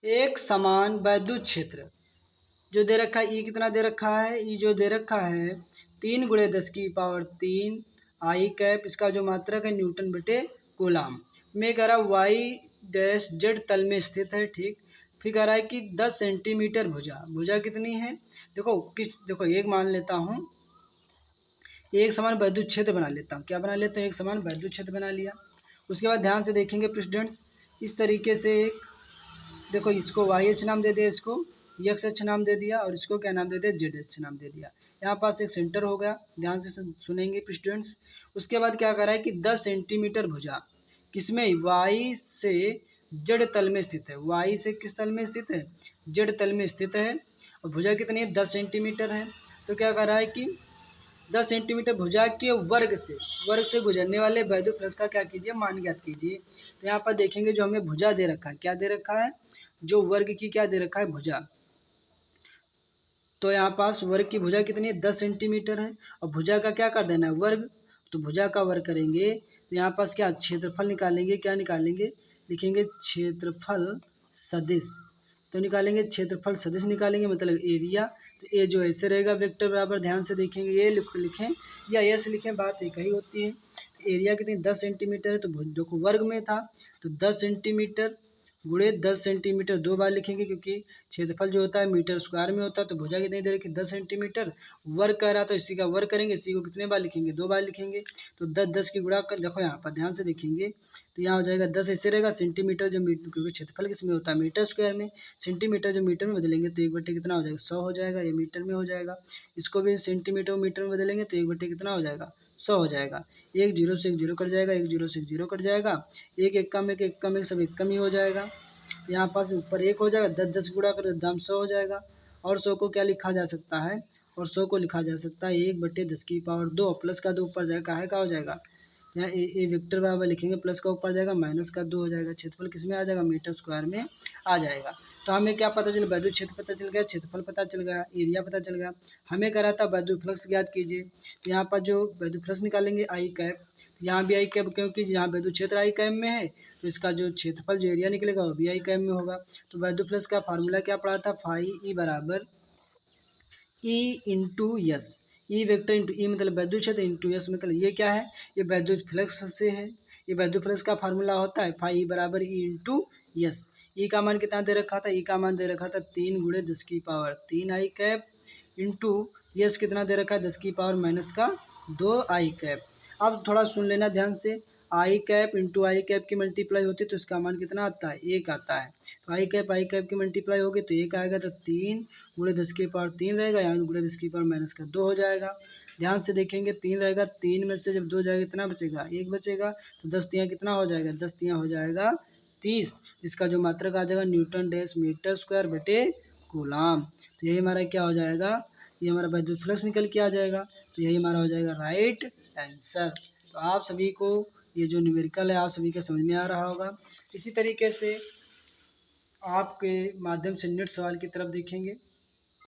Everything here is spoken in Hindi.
एक समान वैद्युत क्षेत्र जो दे रखा है, ई कितना दे रखा है, ई जो दे रखा है 3 × 10⁻³ आई कैप, इसका जो मात्रक है न्यूटन बटे कूलाम में कह रहा है वाई डैश जेड तल में स्थित है। ठीक, फिर कह रहा है कि 10 सेंटीमीटर भुजा कितनी है। देखो एक मान लेता हूँ, एक समान वैद्युत क्षेत्र बना लेता हूँ। क्या बना लेता हूँ, एक समान वैद्युत क्षेत्र बना लिया। उसके बाद ध्यान से देखेंगे स्टूडेंट्स, इस तरीके से देखो इसको वाई एच नाम दे दिया, इसको एक्स एच नाम दे दिया, और इसको क्या नाम दे दिया, जेड एच नाम दे दिया। यहाँ पास एक सेंटर हो गया, ध्यान से सुनेंगे स्टूडेंट्स। उसके बाद क्या कर रहा है कि 10 सेंटीमीटर भुजा किसमें, वाई से जेड तल में स्थित है। वाई से किस तल में स्थित है, जेड तल में स्थित है। और भुजा कितनी है, 10 सेंटीमीटर है। तो क्या कर रहा है कि 10 सेंटीमीटर भुजा के वर्ग से गुजरने वाले वैद्युत फ्लक्स का क्या कीजिए, मान ज्ञात कीजिए। तो यहाँ पर देखेंगे जो हमें भुजा दे रखा है, क्या दे रखा है, जो वर्ग की क्या दे रखा है, भुजा। तो यहाँ पास वर्ग की भुजा कितनी है, 10 सेंटीमीटर है, और भुजा का क्या कर देना है, वर्ग। तो भुजा का वर्ग करेंगे तो यहाँ पास क्या क्षेत्रफल निकालेंगे, क्या निकालेंगे, लिखेंगे क्षेत्रफल सदिश। तो निकालेंगे क्षेत्रफल सदिश निकालेंगे, मतलब एरिया। तो ए जो ऐसे रहेगा वेक्टर बराबर, ध्यान से देखेंगे, ये लिखें या एस लिखें, बात एक ही होती है। एरिया कितनी, 10 सेंटीमीटर है, तो देखो वर्ग में था तो 10 सेंटीमीटर गुणे 10 सेंटीमीटर 2 बार लिखेंगे, क्योंकि क्षेत्रफल जो होता है मीटर स्क्वायर में होता है। तो भुजा कितनी देर की, 10 सेंटीमीटर, वर्ग कह रहा तो इसी का वर्ग करेंगे, इसी को कितने बार लिखेंगे, 2 बार लिखेंगे। तो 10 की गुणा कर, देखो यहाँ पर ध्यान से देखेंगे तो यहाँ हो जाएगा 10 ऐसे रहेगा, सेंटीमीटर जो मीटर, क्योंकि क्षेत्रफल किसमें होता है, मीटर स्क्वायर में, सेंटीमीटर जो मीटर में बदलेंगे तो 1/, कितना हो जाएगा, 100 हो जाएगा, ये मीटर में हो जाएगा। इसको भी सेंटीमीटर मीटर में बदलेंगे तो 1/, कितना हो जाएगा, 100 हो जाएगा। एक जीरो से एक जीरो कट जाएगा, एक जीरो से एक जीरो कट जाएगा, एक एक कम एक सब एक कम ही हो जाएगा। यहाँ पास ऊपर एक हो जाएगा, 10 गुणा कर दाम 100 हो जाएगा। और 100 को क्या लिखा जा सकता है, और 100 को लिखा जा सकता है 1/10⁻², प्लस का 2 ऊपर जाएगा, काहे का हो जाएगा, यहाँ ए वेक्टर बराबर लिखेंगे, प्लस का ऊपर जाएगा माइनस का 2 हो जाएगा। क्षेत्रफल किस में आ जाएगा, मीटर स्क्वायर में आ जाएगा। तो हमें क्या पता चला, वैद्युत क्षेत्र पता चल गया, क्षेत्रफल पता चल गया, एरिया पता चल गया। हमें कह रहा था वैद्युत फ्लक्स ज्ञात कीजिए। तो यहाँ पर जो वैद्युत फ्लक्स निकालेंगे आई कैप, यहाँ भी आई कैप, क्योंकि यहाँ वैद्युत क्षेत्र आई कैप में है, तो इसका जो क्षेत्रफल जो एरिया निकलेगा वो भी आई कैप में होगा। तो वैद्युत फ्लक्स का फार्मूला क्या पड़ा था, फाई ई बराबर E into S. E vector into E मतलब वैद्युत क्षेत्र, इंटू यस मतलब ये क्या है, ये वैद्युत फ्लक्स से है। ये वैद्युत फ्लक्स का फार्मूला होता है फाई ई बराबर ई इंटू यस। ई का मान कितना दे रखा था, ई का मान दे रखा था 3 × 10⁻³ आई कैप, इंटू यस कितना दे रखा है, 10⁻⁻2 आई कैप। अब थोड़ा सुन लेना ध्यान से, आई कैप इंटू आई कैप की मल्टीप्लाई होती है तो इसका मान कितना आता है, 1 आता है। तो आई कैप की मल्टीप्लाई होगी तो 1 आएगा, तो 3 × 10⁻³ रहेगा, यहाँ ×10⁻2 हो जाएगा। ध्यान से देखेंगे 3 रहेगा, 3 में से जब 2 जाएगा कितना बचेगा, 1 बचेगा। तो 10 तियाँ कितना हो जाएगा, 10 तियाँ हो जाएगा 30। इसका जो मात्रक आ जाएगा न्यूटन डैश मीटर स्क्वायर बटे कूलाम। तो यही हमारा क्या हो जाएगा, ये हमारा वैद्युत फ्लक्स निकल के आ जाएगा। तो यही हमारा हो जाएगा राइट आंसर। तो आप सभी को ये जो न्यूमेरिकल है आप सभी के समझ में आ रहा होगा। इसी तरीके से आपके माध्यम से नेट सवाल की तरफ देखेंगे।